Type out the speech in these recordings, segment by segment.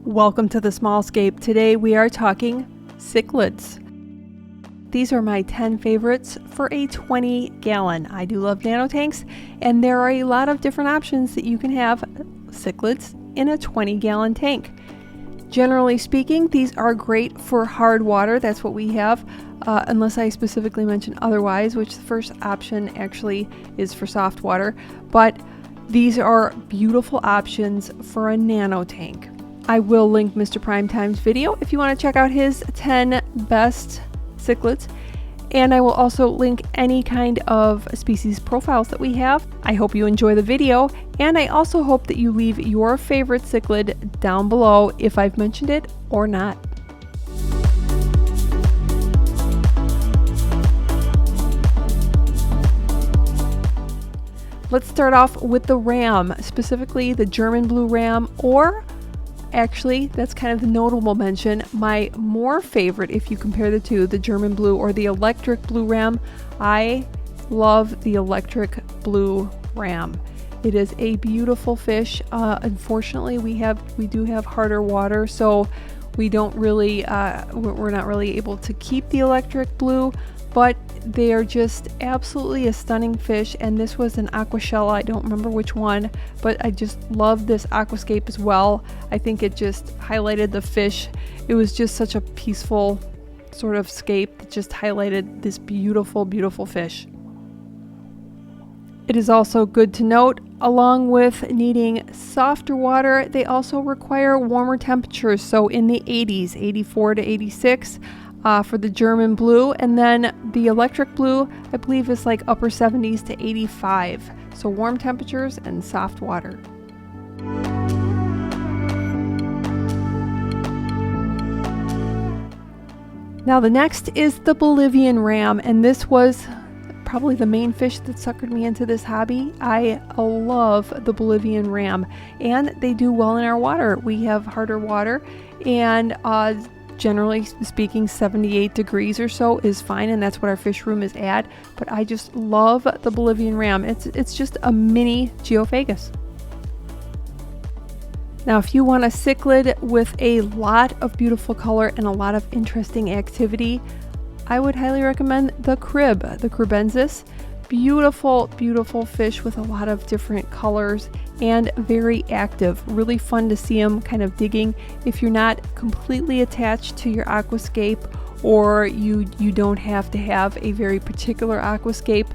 Welcome to the Small Scape. Today we are talking cichlids. These are my 10 favorites for a 20 gallon. I do love nano tanks, and there are a lot of different options that you can have cichlids in a 20 gallon tank. Generally speaking, these are great for hard water. That's what we have, unless I specifically mention otherwise, which the first option actually is for soft water. But these are beautiful options for a nano tank. I will link Mr. Primetime's video if you want to check out his 10 best cichlids. And I will also link any kind of species profiles that we have. I hope you enjoy the video, and I also hope that you leave your favorite cichlid down below if I've mentioned it or not. Let's start off with the ram, specifically the German blue ram, or actually, that's kind of the notable mention. My more favorite, if you compare the two, the German blue or the electric blue ram, I love the electric blue ram. It is a beautiful fish. Unfortunately, we do have harder water, so we don't really, we're not really able to keep the electric blue, but they are just absolutely a stunning fish. And this was an aquashella, I don't remember which one, but I just love this aquascape as well. I think it just highlighted the fish. It was just such a peaceful sort of scape that just highlighted this beautiful, beautiful fish. It is also good to note, along with needing softer water, they also require warmer temperatures. So in the 80s, 84 to 86, for the German blue, and then the electric blue I believe is like upper 70s to 85, so warm temperatures and soft water. Now the next is the Bolivian ram, and this was probably the main fish that suckered me into this hobby. I love the Bolivian ram, and they do well in our water. We have harder water, and generally speaking, 78 degrees or so is fine, and that's what our fish room is at. But I just love the Bolivian ram. It's just a mini Geophagus. Now, if you want a cichlid with a lot of beautiful color and a lot of interesting activity, I would highly recommend the crib, the cribensis. Beautiful, beautiful fish with a lot of different colors and very active. Really fun to see them kind of digging. If you're not completely attached to your aquascape, or you don't have to have a very particular aquascape,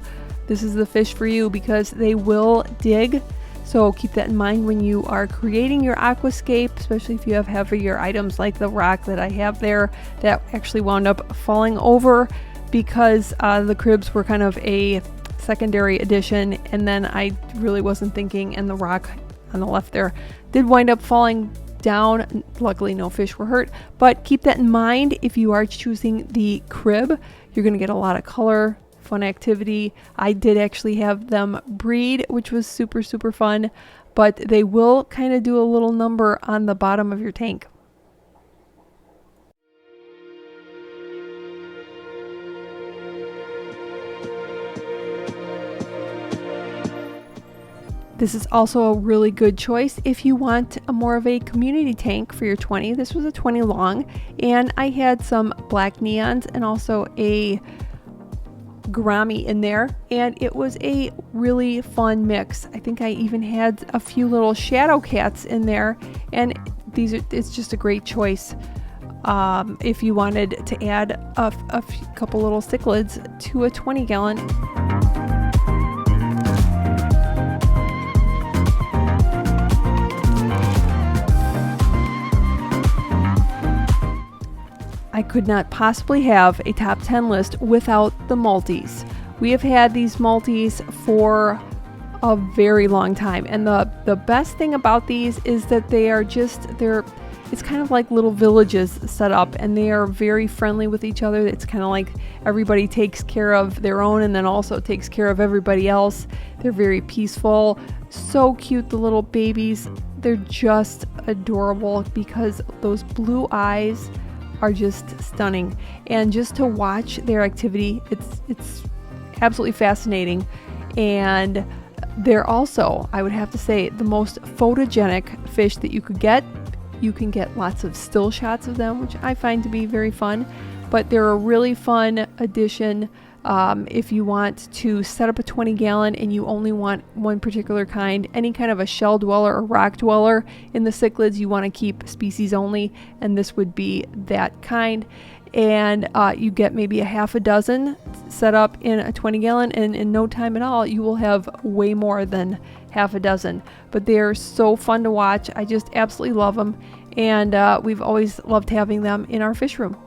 this is the fish for you because they will dig. So keep that in mind when you are creating your aquascape, especially if you have heavier items like the rock that I have there that actually wound up falling over because the cribs were kind of a secondary addition, and then I really wasn't thinking, and the rock on the left there did wind up falling down. Luckily no fish were hurt, but keep that in mind if you are choosing the crib. You're going to get a lot of color, fun activity. I did actually have them breed, which was super fun, but they will kind of do a little number on the bottom of your tank. This is also a really good choice if you want more of a community tank for your 20. This was a 20 long, and I had some black neons and also a gourami in there, and it was a really fun mix. I think I even had a few little shadow cats in there, and it's just a great choice if you wanted to add a couple little cichlids to a 20 gallon. I could not possibly have a top 10 list without the multis. We have had these multis for a very long time, and the best thing about these is that it's kind of like little villages set up, and they are very friendly with each other. It's kind of like everybody takes care of their own and then also takes care of everybody else. They're very peaceful, so cute, the little babies. They're just adorable because those blue eyes are just stunning, and just to watch their activity, it's absolutely fascinating. And they're also, I would have to say, the most photogenic fish that you could get. you can get lots of still shots of them, which I find to be very fun. But they're a really fun addition if you want to set up a 20-gallon and you only want one particular kind, any kind of a shell dweller or rock dweller in the cichlids, you want to keep species only, and this would be that kind. And you get maybe a half a dozen set up in a 20-gallon, and in no time at all you will have way more than half a dozen. But they're so fun to watch. I just absolutely love them, and we've always loved having them in our fish room.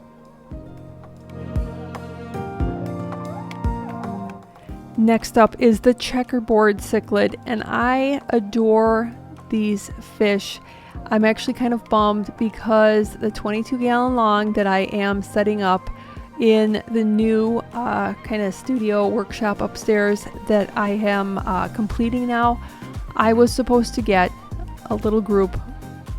Next up is the checkerboard cichlid, and I adore these fish. I'm actually kind of bummed because the 22-gallon long that I am setting up in the new kind of studio workshop upstairs that I am completing now, I was supposed to get a little group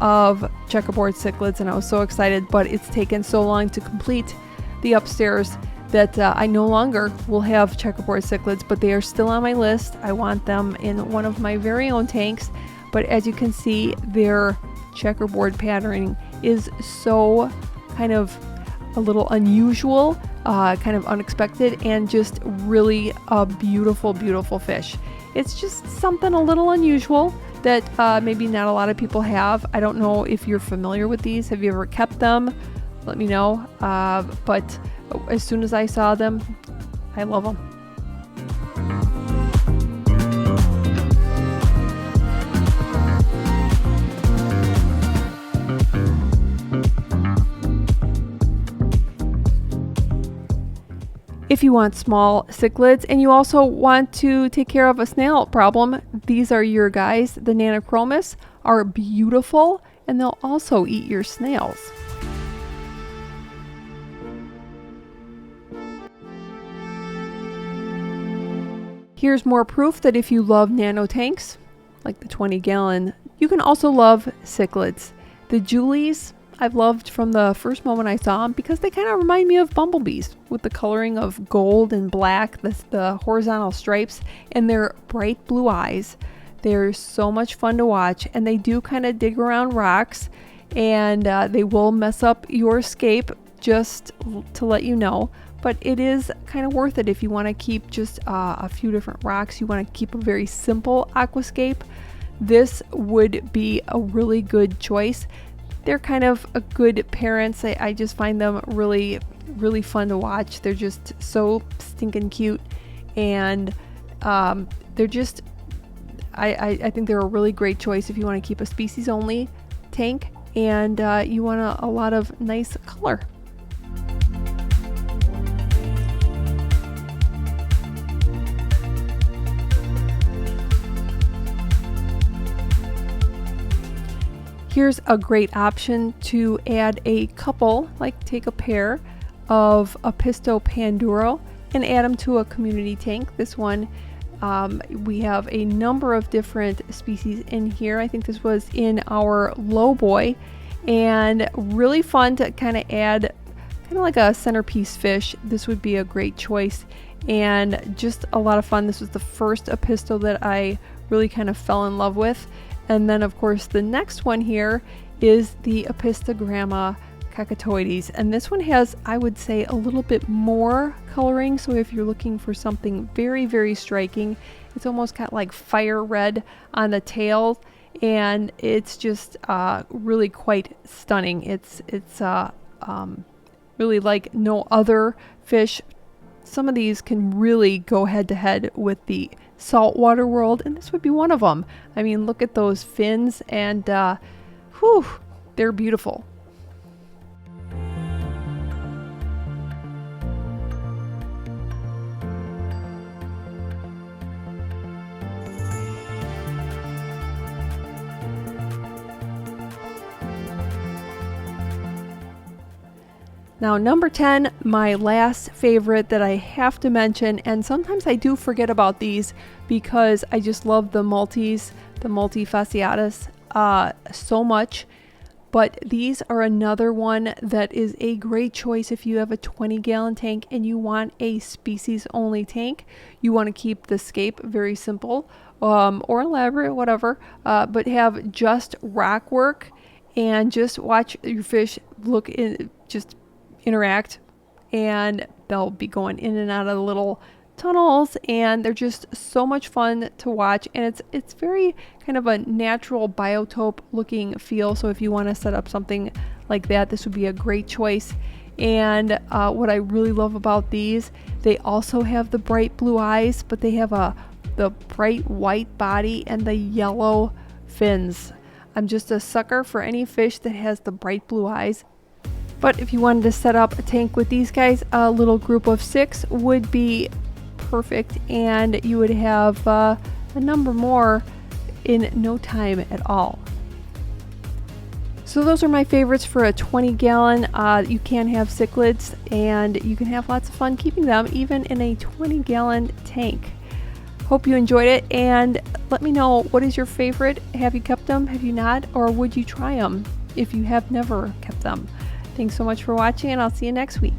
of checkerboard cichlids, and I was so excited, but it's taken so long to complete the upstairs that I no longer will have checkerboard cichlids, but they are still on my list. I want them in one of my very own tanks, but as you can see, their checkerboard patterning is so kind of a little unusual, kind of unexpected, and just really a beautiful, beautiful fish. It's just something a little unusual that maybe not a lot of people have. I don't know if you're familiar with these. Have you ever kept them? Let me know. But as soon as I saw them, I love them. If you want small cichlids and you also want to take care of a snail problem, these are your guys. The Nanochromis are beautiful, and they'll also eat your snails. Here's more proof that if you love nano tanks, like the 20-gallon, you can also love cichlids. The Julies I've loved from the first moment I saw them because they kind of remind me of bumblebees with the coloring of gold and black, the horizontal stripes, and their bright blue eyes. They're so much fun to watch, and they do kind of dig around rocks, and they will mess up your scape, just to let you know. But it is kind of worth it if you want to keep just a few different rocks. You want to keep a very simple aquascape. This would be a really good choice. They're kind of a good parents. I just find them really, really fun to watch. They're just so stinking cute, and they're just, I think they're a really great choice if you want to keep a species only tank and you want a lot of nice color. Here's a great option to add a couple, like take a pair of Apisto Panduro and add them to a community tank. This one, we have a number of different species in here. I think this was in our low boy, and really fun to kind of add kind of like a centerpiece fish. This would be a great choice and just a lot of fun. This was the first Apisto that I really kind of fell in love with. And then, of course, the next one here is the Apistogramma cacatoides. And this one has, I would say, a little bit more coloring. So if you're looking for something very, very striking, it's almost got like fire red on the tail. And it's just really quite stunning. It's really like no other fish. Some of these can really go head to head with the saltwater world, and this would be one of them. I mean, look at those fins, and whew, they're beautiful. Now, number 10, my last favorite that I have to mention, and sometimes I do forget about these because I just love the multis, the multifasciatus, so much. But these are another one that is a great choice if you have a 20-gallon tank and you want a species-only tank. You want to keep the scape very simple or elaborate, whatever, but have just rock work and just watch your fish look in, just interact, and they'll be going in and out of the little tunnels, and they're just so much fun to watch. And it's very kind of a natural biotope looking feel, so if you want to set up something like that, this would be a great choice. And what I really love about these, they also have the bright blue eyes, but they have the bright white body and the yellow fins. I'm just a sucker for any fish that has the bright blue eyes. But if you wanted to set up a tank with these guys, a little group of 6 would be perfect, and you would have a number more in no time at all. So those are my favorites for a 20-gallon. You can have cichlids, and you can have lots of fun keeping them even in a 20-gallon tank. Hope you enjoyed it, and let me know, what is your favorite? Have you kept them? Have you not? Or would you try them if you have never kept them? Thanks so much for watching, and I'll see you next week.